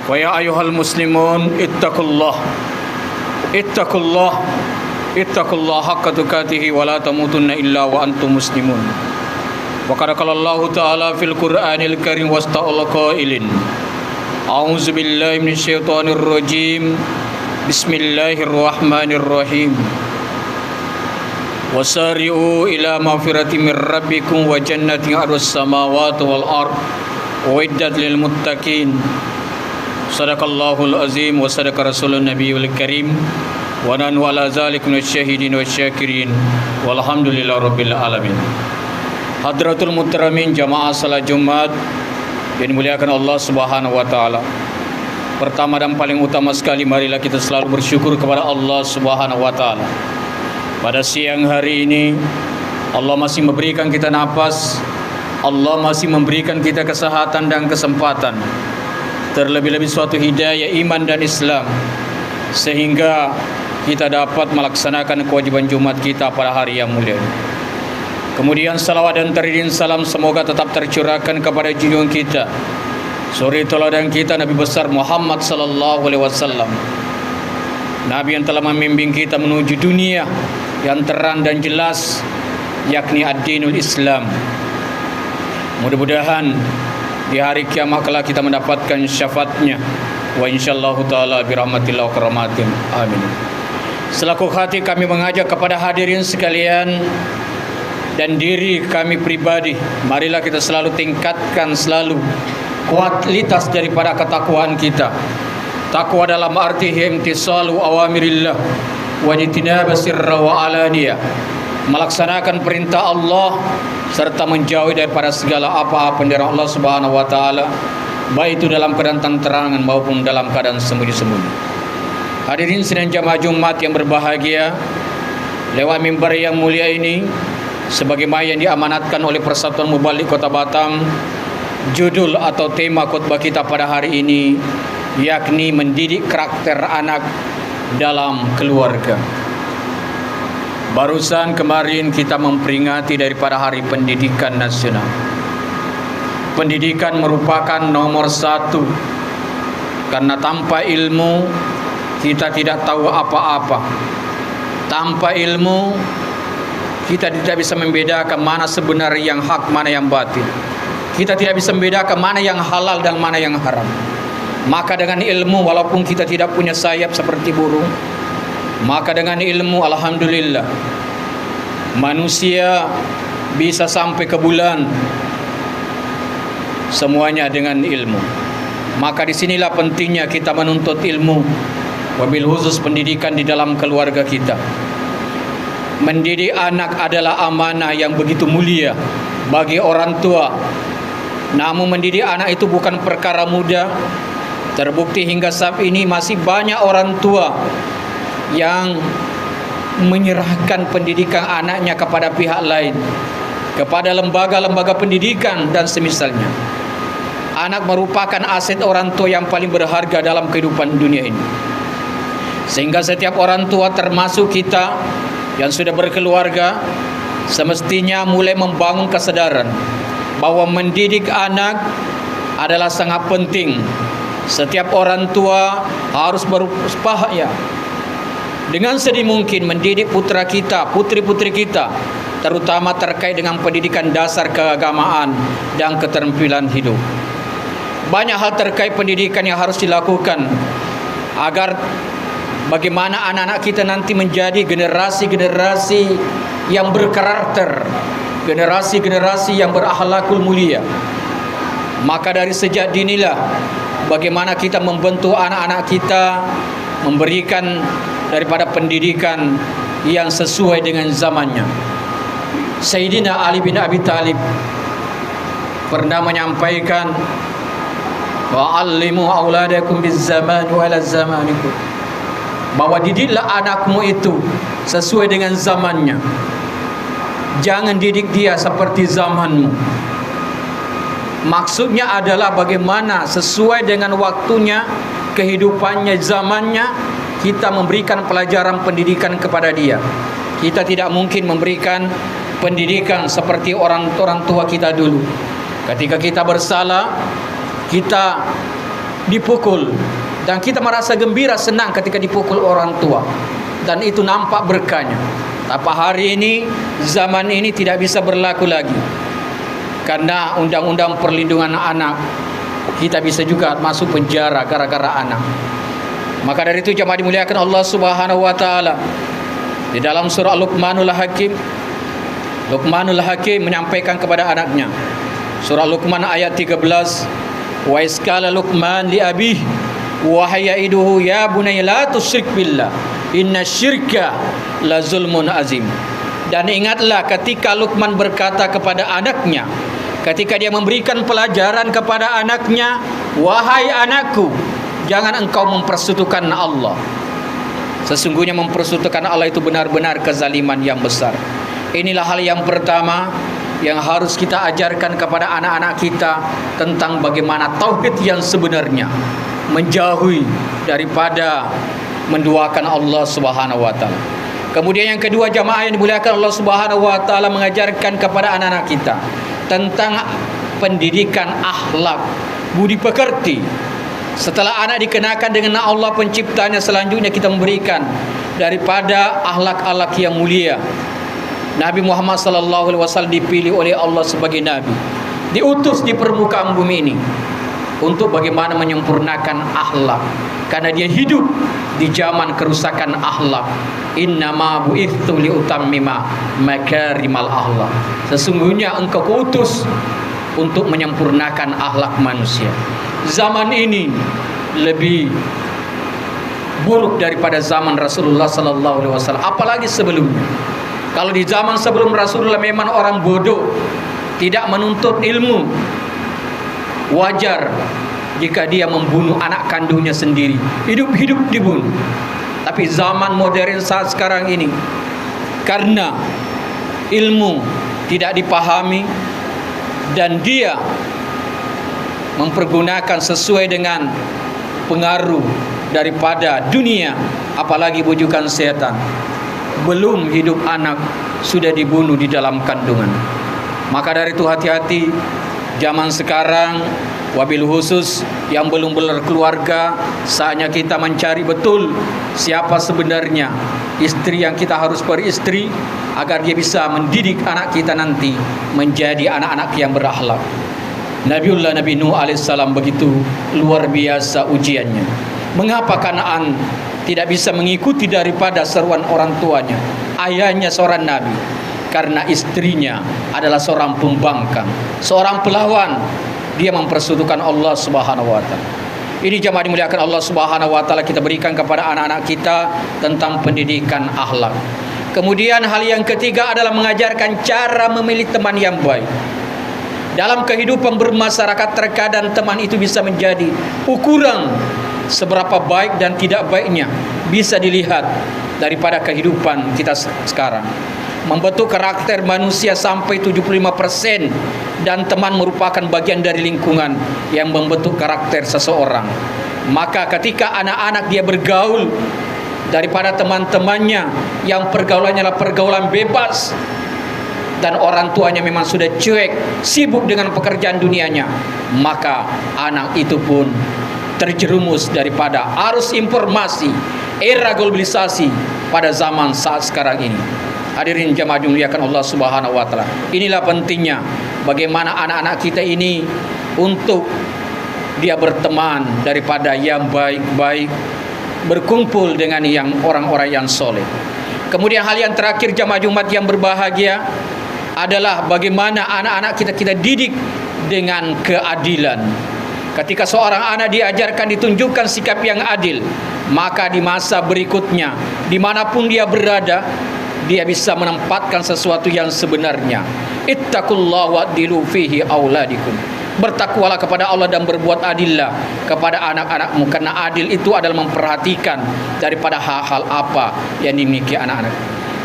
ويا أيها المسلمون اتقوا الله حق تقاته ولا تموتن إلا وأنتم مسلمون. وقد قال الله تعالى في القرآن الكريم واستقل قائل أعوذ بالله من الشيطان الرجيم بسم الله الرحمن الرحيم وسارعوا إلى مغفرة من ربكم وجنة أرضها السماوات والأرض أعدت للمتقين. صدق الله العظيم وصدق رسول النبي الكريم ونحن على ذلك من الشاهدين والشاكرين والحمد لله رب العالمين. Hadratul Muhtaramin jamaah salat Jumat yang dimuliakan Allah Subhanahu wa taala. Pertama dan paling utama sekali, marilah kita selalu bersyukur kepada Allah Subhanahu wa taala. Pada siang hari ini Allah masih memberikan kita nafas, Allah masih memberikan kita kesehatan dan kesempatan, terlebih-lebih suatu hidayah iman dan Islam, sehingga kita dapat melaksanakan kewajiban Jumat kita pada hari yang mulia. Kemudian salawat dan taridin salam semoga tetap tercurahkan kepada junjungan kita, suri teladan kita, Nabi besar Muhammad sallallahu alaihi wasallam. Nabi yang telah membimbing kita menuju dunia yang terang dan jelas, yakni ad-dinul Islam. Mudah-mudahan di hari kiamat kelak kita mendapatkan syafaatnya, wa insyaallahu taala birahmatillah wa karamatin. Amin. Selaku hati kami mengajak kepada hadirin sekalian dan diri kami pribadi, marilah kita selalu tingkatkan selalu kualitas daripada ketakwaan kita. Takwa dalam arti imtisalu awamirillah wa jitinaba sirra wa alaniyah, melaksanakan perintah Allah serta menjauhi daripada segala apa-apa dari Allah Subhanahu wa taala, baik itu dalam keadaan terang maupun dalam keadaan sembunyi-sembunyi. Hadirin sidang jamaah Jumat yang berbahagia, lewat mimbar yang mulia ini, sebagaimana yang diamanatkan oleh Persatuan Mubalik Kota Batam, judul atau tema khutbah kita pada hari ini yakni mendidik karakter anak dalam keluarga. Barusan kemarin kita memperingati daripada Hari Pendidikan Nasional. Pendidikan merupakan nomor satu, karena tanpa ilmu kita tidak tahu apa-apa. Tanpa ilmu kita tidak bisa membedakan mana sebenarnya yang hak, mana yang batil. Kita tidak bisa membedakan mana yang halal dan mana yang haram. Maka dengan ilmu, walaupun kita tidak punya sayap seperti burung, maka dengan ilmu alhamdulillah manusia bisa sampai ke bulan, semuanya dengan ilmu. Maka disinilah pentingnya kita menuntut ilmu, wabil khusus pendidikan di dalam keluarga kita. Mendidik anak adalah amanah yang begitu mulia bagi orang tua. Namun mendidik anak itu bukan perkara mudah. Terbukti hingga saat ini masih banyak orang tua yang menyerahkan pendidikan anaknya kepada pihak lain, kepada lembaga-lembaga pendidikan dan semisalnya. Anak merupakan aset orang tua yang paling berharga dalam kehidupan dunia ini. Sehingga setiap orang tua, termasuk kita yang sudah berkeluarga, semestinya mulai membangun kesadaran bahwa mendidik anak adalah sangat penting. Setiap orang tua harus berupaya dengan sedini mungkin mendidik putra kita, putri-putri kita, terutama terkait dengan pendidikan dasar keagamaan dan keterampilan hidup. Banyak hal terkait pendidikan yang harus dilakukan agar bagaimana anak-anak kita nanti menjadi generasi-generasi yang berkarakter, generasi-generasi yang berakhlakul mulia. Maka dari sejak dinilah bagaimana kita membentuk anak-anak kita, memberikan daripada pendidikan yang sesuai dengan zamannya. Sayyidina Ali bin Abi Thalib pernah menyampaikan, wa'allimu auladakum bizzamani wa ala zamanikum, bahwa didiklah anakmu itu sesuai dengan zamannya. Jangan didik dia seperti zamanmu. Maksudnya adalah bagaimana sesuai dengan waktunya, kehidupannya, zamannya, kita memberikan pelajaran pendidikan kepada dia. Kita tidak mungkin memberikan pendidikan seperti orang tua kita dulu. Ketika kita bersalah, kita dipukul, dan kita merasa gembira, senang ketika dipukul orang tua, dan itu nampak berkahnya. Tapi hari ini, zaman ini tidak bisa berlaku lagi, karena undang-undang perlindungan anak, kita bisa juga masuk penjara gara-gara anak. Maka dari itu jemaah dimuliakan Allah Subhanahu wa taala, di dalam surah Luqmanul Hakim, Luqmanul Hakim menyampaikan kepada anaknya, surah Luqman ayat 13, wa iskala Luqman li abih wa hayaiduhu ya bunayya la tusyrik billah inna syirka la zulmun azim. Dan ingatlah ketika Luqman berkata kepada anaknya, ketika dia memberikan pelajaran kepada anaknya, wahai anakku, jangan engkau mempersekutukan Allah. Sesungguhnya mempersekutukan Allah itu benar-benar kezaliman yang besar. Inilah hal yang pertama yang harus kita ajarkan kepada anak-anak kita, tentang bagaimana tauhid yang sebenarnya, menjauhi daripada menduakan Allah Subhanahu wa taala. Kemudian yang kedua, jamaah yang dimuliakan Allah Subhanahu wa taala, mengajarkan kepada anak-anak kita tentang pendidikan akhlak, budi pekerti. Setelah anak dikenakan dengan Allah penciptanya, selanjutnya kita memberikan daripada akhlak-akhlak yang mulia. Nabi Muhammad sallallahu alaihi wasallam dipilih oleh Allah sebagai nabi, diutus di permukaan bumi ini untuk bagaimana menyempurnakan akhlak, karena dia hidup di zaman kerusakan akhlak. Innama bu'itsu liutammima makarimal akhlak. Sesungguhnya engkau kuutus untuk menyempurnakan akhlak manusia. Zaman ini lebih buruk daripada zaman Rasulullah sallallahu alaihi wasallam, apalagi sebelumnya. Kalau di zaman sebelum Rasulullah memang orang bodoh, tidak menuntut ilmu, wajar jika dia membunuh anak kandungnya sendiri, hidup-hidup dibunuh. Tapi zaman modern saat sekarang ini, karena ilmu tidak dipahami dan dia mempergunakan sesuai dengan pengaruh daripada dunia, apalagi bujukan setan, belum hidup anak sudah dibunuh di dalam kandungan. Maka dari itu hati-hati zaman sekarang, wabil khusus yang belum berkeluarga, saatnya kita mencari betul siapa sebenarnya istri yang kita harus beristri, agar dia bisa mendidik anak kita nanti menjadi anak-anak yang berakhlak. Nabi Nuh alaihissalam begitu luar biasa ujiannya. Mengapa Kanaan tidak bisa mengikuti daripada seruan orang tuanya? Ayahnya seorang nabi, karena istrinya adalah seorang pembangkang, seorang pelawan. Dia mempersekutukan Allah Subhanahu wa taala. Ini jemaah dimuliakan Allah Subhanahu wa taala, kita berikan kepada anak-anak kita tentang pendidikan akhlak. Kemudian hal yang ketiga adalah mengajarkan cara memilih teman yang baik. Dalam kehidupan bermasyarakat, terkadang teman itu bisa menjadi ukuran seberapa baik dan tidak baiknya, bisa dilihat daripada kehidupan kita sekarang. Membentuk karakter manusia sampai 75%, dan teman merupakan bagian dari lingkungan yang membentuk karakter seseorang. Maka ketika anak-anak dia bergaul daripada teman-temannya yang pergaulannya adalah pergaulan bebas, dan orang tuanya memang sudah cuek, sibuk dengan pekerjaan dunianya, maka anak itu pun terjerumus daripada arus informasi, era globalisasi pada zaman saat sekarang ini. Hadirin jemaah dimuliakan Allah Subhanahu wa taala. Inilah pentingnya bagaimana anak-anak kita ini untuk dia berteman daripada yang baik-baik, berkumpul dengan yang orang-orang yang soleh. Kemudian hal yang terakhir jemaah Jumat yang berbahagia adalah bagaimana anak-anak kita didik dengan keadilan. Ketika seorang anak diajarkan, ditunjukkan sikap yang adil, maka di masa berikutnya, dimanapun dia berada, dia bisa menempatkan sesuatu yang sebenarnya. Ittaqullaha wa'dilu fihi auladikum. Bertakwalah kepada Allah dan berbuat adillah kepada anak-anakmu, karena adil itu adalah memperhatikan daripada hal-hal apa yang dimiliki anak-anak.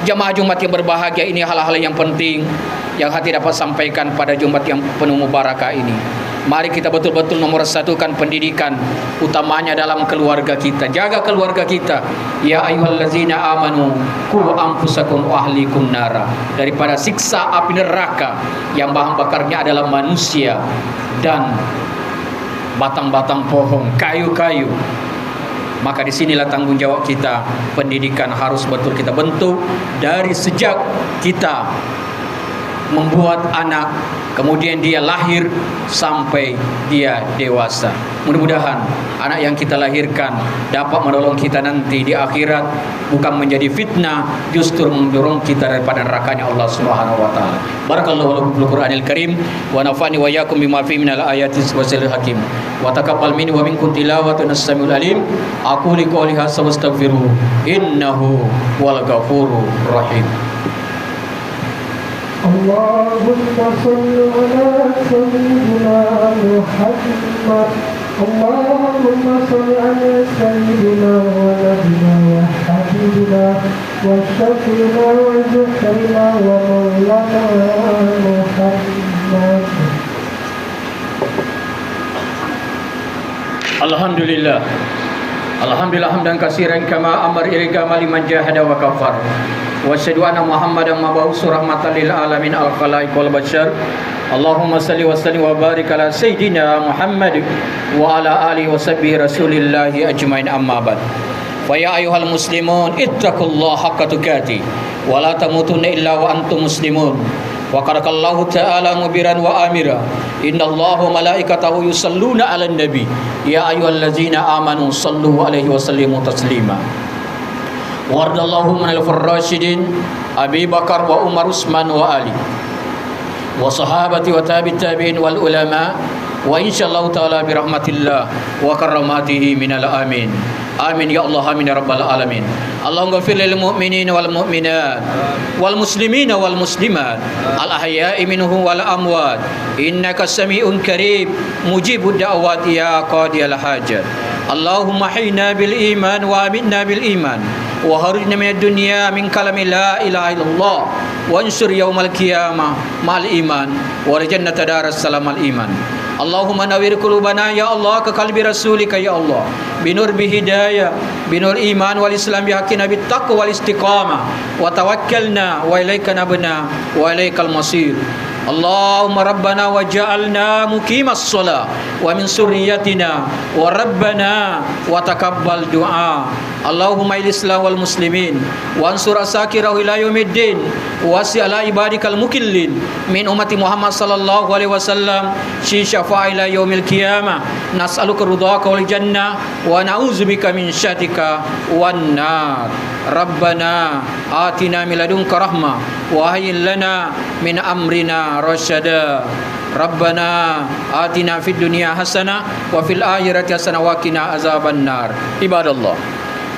Jamaah Jumat yang berbahagia, ini hal-hal yang penting yang hati dapat sampaikan pada Jumat yang penuh mubarakah ini. Mari kita betul-betul nomor satukan pendidikan, utamanya dalam keluarga kita. Jaga keluarga kita. Ya ayyuhallazina amanu qu anfusakum wa ahlikum nara, daripada siksa api neraka yang bahan bakarnya adalah manusia dan batang-batang pohon, kayu-kayu. Maka disinilah tanggung jawab kita. Pendidikan harus betul kita bentuk dari sejak kita membuat anak, kemudian dia lahir sampai dia dewasa. Mudah-mudahan anak yang kita lahirkan dapat menolong kita nanti di akhirat, bukan menjadi fitnah, justru mendorong kita daripada nerakanya Allah Subhanahu wa taala. Barakallahu lakum fil Qur'anil Karim wa nafa'ani wa iyyakum bima fihi minal ayati wasilil hakim. Wa taqabbal minni wa minkum tilawatan as-samiul alim. Aqulu qouli hadza wastaghfiruh innahu wal ghafurur rahim. Allahumma salli ala sayyidina Muhammad. Allahumma salli ala sayyidina wa nabiyina wa habibina wa syafiina wa zuhrina wa maulana Muhammad. Alhamdulillah. Alhamdulillah hamdan katsiran kama amar iriga maliman jahada wa kafar. Wa asyhadu anna Muhammadan mab'uts rahmatan lil alamin al khalaiq wal bashar. Allahumma salli wa sallim wa barik ala sayyidina Muhammad wa ala alihi wa sahbihi rasulillah ajmain, amma ba'd. Fa ya ayyuhal muslimun ittaqullaha haqqa tuqatih wa la tamutunna illa wa antum muslimun. Wa qarakallahu ta'ala mubiran wa amira innallaha malaikatahu yusalluna 'alan nabi ya ayyuhallazina amanu sallu 'alaihi wa sallimu taslima. Wardallahu minal rasyidin Abi Bakar wa Umar Utsman wa Ali wa sahabati wa tabi'in wal ulama wa insyaallah taala bi rahmatillah wa karamatihi minal amin. Amin ya Allah, amin ya rabbal alamin. Allahumma ghfir lil mu'minin wal mu'minat wal muslimin wal muslimat al ahya'i minhum wal amwat innaka sami'un qarib mujibud da'wat ya qadiyal hajat. Allahumma hayna bil iman wa amitna bil iman wa harujna minad dunya min kalami la ilaha illallah wa ansur yaumal qiyamah ma'al iman wa jannata daras salam al iman. Allahumma nawwir qulubana ya Allah ke qalbi rasulika ya Allah binur bihidayah binur iman wal islam bihaqina bit taqwa wal istiqamah wa tawakkalna wa ilaika nabna wa ilaikal masir. Allahumma rabbana waj'alna muqimas shalah wa min surriyyatina wa rabbana wa taqabbal du'a. Allahumma ilislam wal muslimin wa ansur asakirahu ila yaumiddin wasi ala ibadikal mukillin min ummati Muhammad sallallahu alaihi wasallam fi syafa'a ila yaumil qiyamah. Nas'aluka ridhaka wal jannah wa na'udzubika min syarrika wan nar. Rabbana atina min ladunka rahmah wa hayyi lana min amrina rasyada. Rabbana atina fid dunya hasanah wa fil akhirati hasanah wa qina azaban nar. Ibadallah,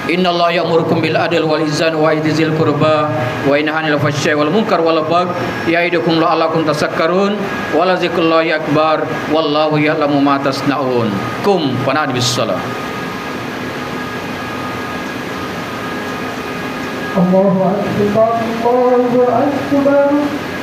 innallaha ya'murukum bil adli wal ihsani wa ita'i dzil qurba wa yanha 'anil fahsya'i wal munkar wal baghi ya'idukum la'allakum tadhakkarun wa la dzikrullahi akbar wallahu ya'lamu ma tasna'un. Kum fana'd bis shalah. Allahu akbar, Allahu akbar.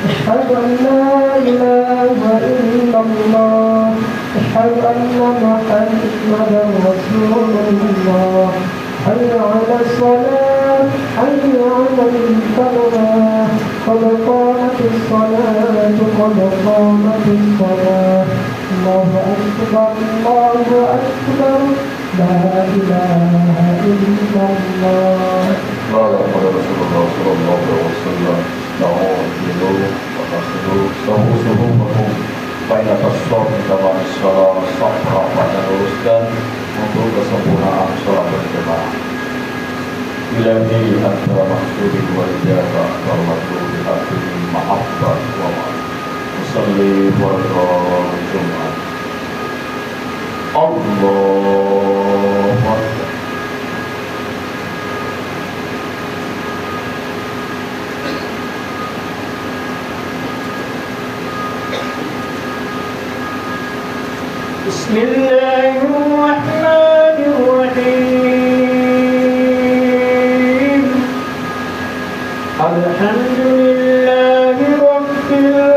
Asyhadu an la ilaha illallah. Asyhadu anna Muhammadan rasulullah. Hayya 'alas salat, hayya 'alal falah. Qad qamatis salatu, qad qamatis salah. Allahu akbar, Allahu akbar. La ilaha illallah. قال رسول الله صلى الله عليه وسلم تعالوا وتصلوا سووا صلوبكم فإن تصوم كما الصلاة صحرا meneruskan untuk kesempurnaan sholat berjamaah. Ilahi anta maksudi wa ijabah warahmatu bihaqqi mahabbah wa ma'ad usalli wa Jumat. Allahu Akbar. Bismillahirrahmanirrahim. Alhamdulillahi rabbil